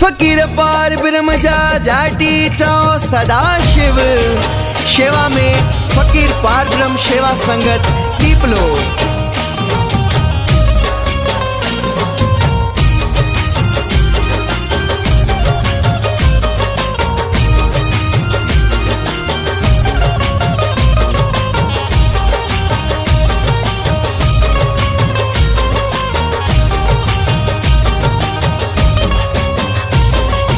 फकीर पार ब्रह्म जाटी चौ सदा शिव सेवा में फकीर पार ब्रह्म सेवा संगत दीपलो।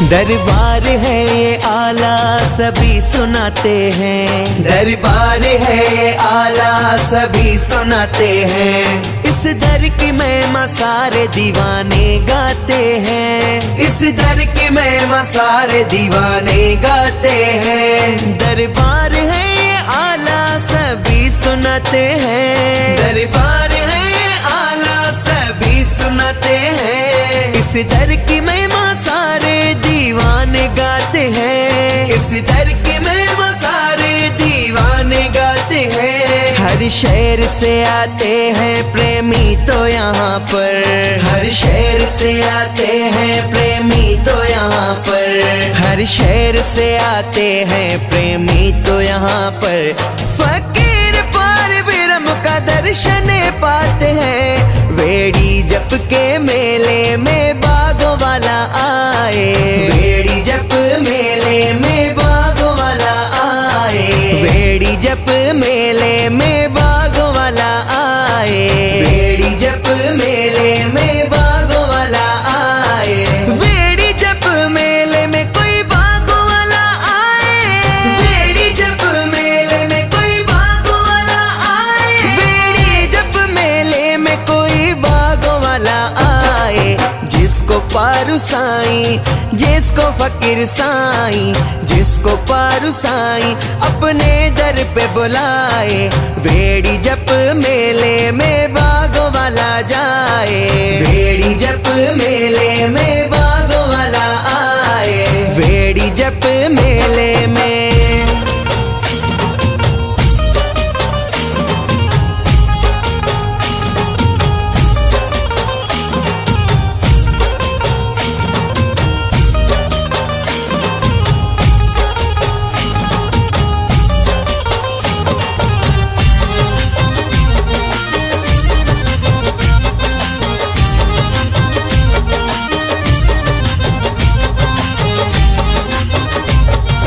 दरबार है ये आला सभी सुनाते हैं, दरबार है ये आला सभी सुनाते हैं। इस दर की महिमा सारे दीवाने गाते हैं, इस दर की महिमा सारे दीवाने गाते हैं। दरबार है ये आला सभी सुनाते हैं, दरबार है ये आला सभी सुनाते हैं। इस दर की महिमा सारे दीवाने गाते हैं, इस दर की महिमा सारे दीवाने गाते हैं। हर शहर से आते हैं प्रेमी तो यहाँ पर, हर शहर से आते हैं प्रेमी तो यहाँ पर, हर शहर से आते हैं प्रेमी तो यहाँ पर। फकीर पार ब्रह्म का दर्शन पाते हैं, वेड़ी जप के मेले में बागों वाला आए, वेड़ी जप मेले में बागों वाला आए, वेड़ी जप मेले में बागों वाला आए, वेड़ी जप मेले में बागों वाला आए, वेड़ी जप मेले में कोई बागों वाला आए, वेड़ी जप मेले में कोई बागों वाला आए, वेड़ी जप मेले में कोई बागों वाला आए। जिसको पारू साईं, जिसको फकीर साईं, जिसको पारू साईं अपने दर पे बुलाए, वेड़ी जप मेले में बागों वाला जाए, वेड़ी जप मेले में बागों वाला आए, वेड़ी जप मेले में।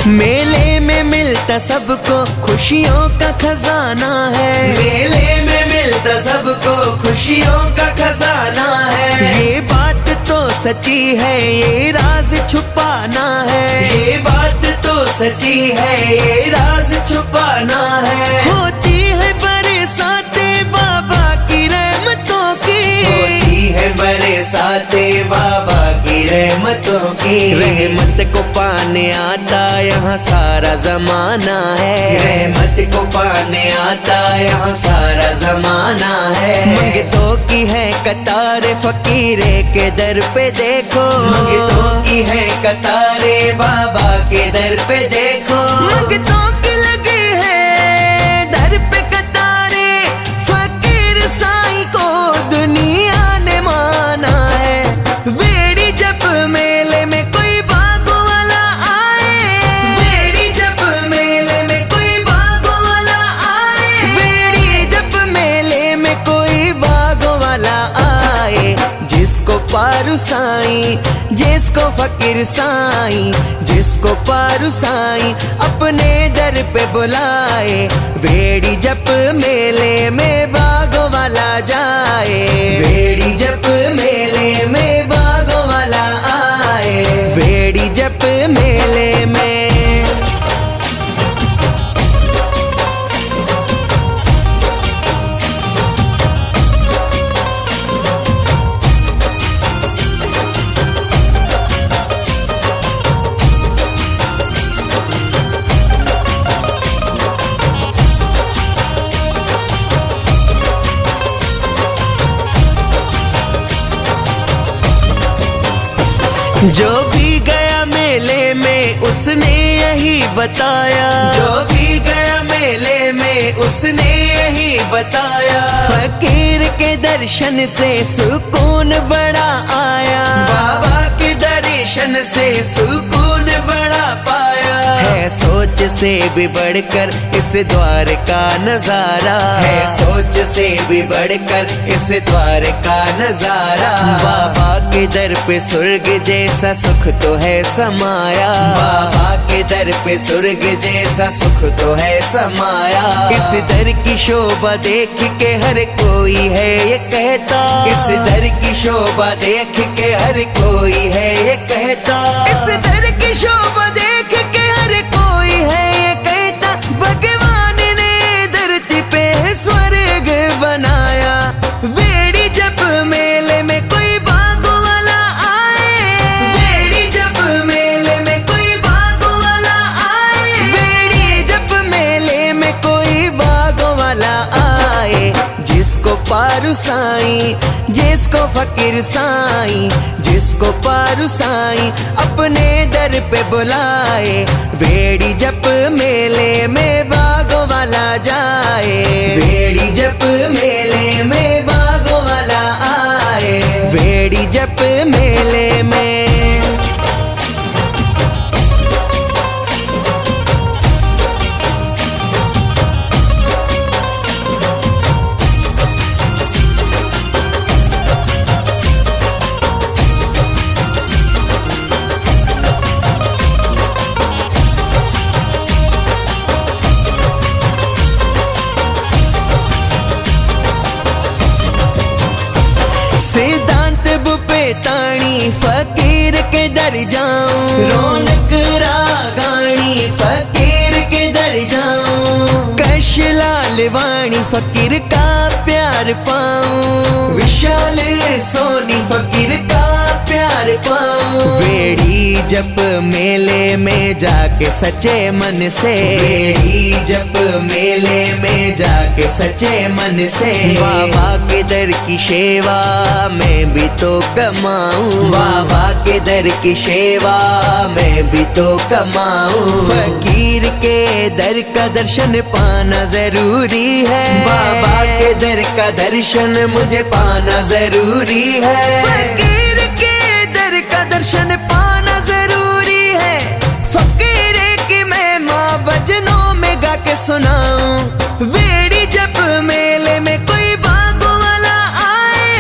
मेले में मिलता सबको खुशियों का खजाना है, मेले में मिलता सबको खुशियों का खजाना है। ये बात तो सच्ची है, ये राज छुपाना है, ये बात तो सच्ची है, ये राज छुपाना है। होती है बरसाते बाबा की रहमतों की, होती है बरसाते बाबा की रहमतों की। रहमत को पाने आता यहाँ सारा जमाना है, रहमत को पाने आता यहाँ सारा जमाना है। मंगतों की है कतारे फकीरे के दर पे देखो, मंगतों की है कतारे बाबा के दर पे देखो। मंगतों की लगी है दर पे कतारे, फकीर साईं को दुनिया ने माना है। वेड़ी जप मेले में कोई बागों वाला आए, वेड़ी जप मेले में कोई बागों वाला आए, वेड़ी जप मेले में कोई बागों वाला आए। जिसको पारू साईं, जिसको फकीर साईं, जिसको पारू साईं अपने दर पे बुलाए, वेड़ी जप मेले में बागों वाला जाए, वेड़ी जप मेले में बागों वाला आए, वेड़ी जप मेले में। जो भी गया मेले में उसने यही बताया, जो भी गया मेले में उसने यही बताया। फकीर के दर्शन से सुकून बड़ा आया, बाबा के दर्शन से सुकून बड़ा पाया है। सोच से भी बढ़कर इस द्वार का नजारा है, सोच से भी बढ़कर इस द्वार का नजारा। बाबा के दर पे स्वर्ग जैसा सुख तो है समाया, बाबा के दर पे स्वर्ग जैसा सुख तो है समाया। इस दर की शोभा देख के हर कोई है ये कहता, इस दर की शोभा देख के हर कोई है ये कहता, इस दर की शोभा देख के हर कोई है ये कहता। भगवान ने धरती पे स्वर्ग बनाया। वेड़ी जब मेले में कोई बागों वाला आए, वेड़ी जब मेले में कोई बागों वाला आए, वेड़ी जब मेले में कोई बागों वाला आए। जिसको पारू साईं, जिसको फकीर साईं, जिसको पारू साईं अपने दर पे बुलाए। वेड़ी जब मेले में बागों वाला जाए, वेड़ी जब मेले में बागों वाला आए, वेड़ी जब मेले में। सिद्धांत बुपे ताणी फकीर के दर जाऊं, रौनक रागानी फकीर के दर जाऊं। कश लाल वाणी फकीर का प्यार पाऊं, विशाल सोनी फकीर का प्यार पाऊं। वेड़ी जब मेले में जाके सच्चे मन से, वेड़ी जब मेले में जाके सच्चे मन से। बाबा के दर की सेवा मैं भी तो कमाऊं, बाबा के दर की सेवा मैं भी तो कमाऊं। फकीर के दर का दर्शन पाना जरूरी है, बाबा के दर का दर्शन मुझे पाना जरूरी है। फकीर के दर का दर्शन पाना जरूरी है। फकीर की मैं माँ भजनों में गा के सुनाऊं। वेड़ी जब मेले में कोई बागों वाला आए,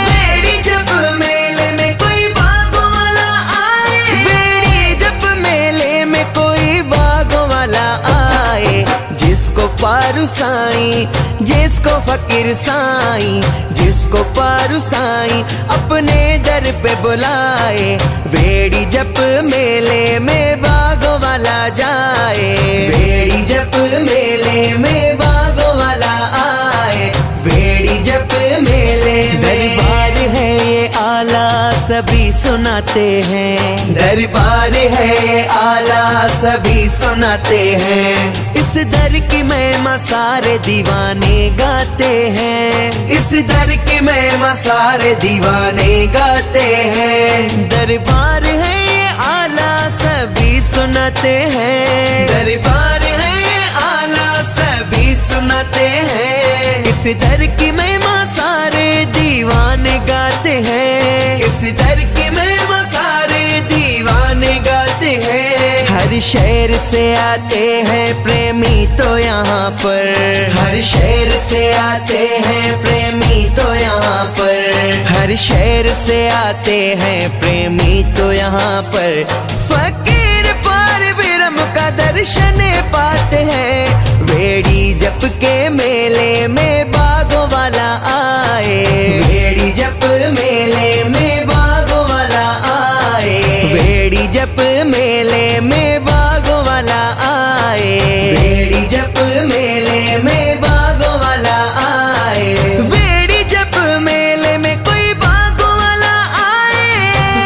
वेड़ी जब मेले में कोई बागों वाला आए, वेड़ी जब मेले में कोई बागों वाला आए। जिसको पारू साईं, जिसको फकीर साईं, जिसको पारू साईं अपने दर पे बुलाए। वेड़ी जब मेले में बागों वाला जाए, वेड़ी जब मेले में बागों वाला आए, वेड़ी जब मेले में। दरबार है ये आला सभी सुनाते हैं, दरबार है ये आला सभी सुनाते हैं। इस दर की महिमा सारे दीवाने गाते हैं, इस दर की महिमा सारे दीवाने गाते हैं। दरबार है ये आला सभी सुनाते हैं, दरबार है ये आला सभी सुनाते हैं। इस दर की महिमा सारे दीवाने गाते हैं, इस दर की महिमा सारे दीवाने गाते हैं। हर शहर से आते हैं प्रेमी तो यहाँ पर, हर शहर से आते हैं प्रेमी तो यहाँ पर, हर शहर से आते हैं प्रेमी तो यहाँ पर। फकीर पर विरम का दर्शन पाते हैं। वेड़ी जप के मेले में बागों वाला आए, वेड़ी जप मेले में बागों वाला आए, वेड़ी जप मेले में बागों वाला आए, वेड़ी जप मेले में बागों वाला आए। वेड़ी जप मेले में कोई बागों वाला आए,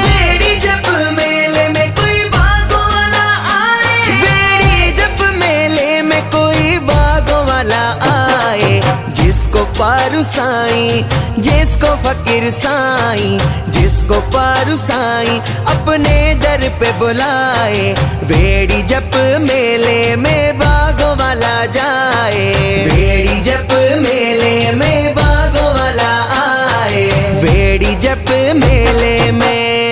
वेड़ी जप मेले में कोई बागों वाला आए, वेड़ी जप मेले में कोई बागों वाला आए। जिसको पारू साईं, जिसको फकीर साईं, जिसको पारू साईं अपने दर पे बुलाए। वेड़ी जप मेले में बागों वाला जाए, वेड़ी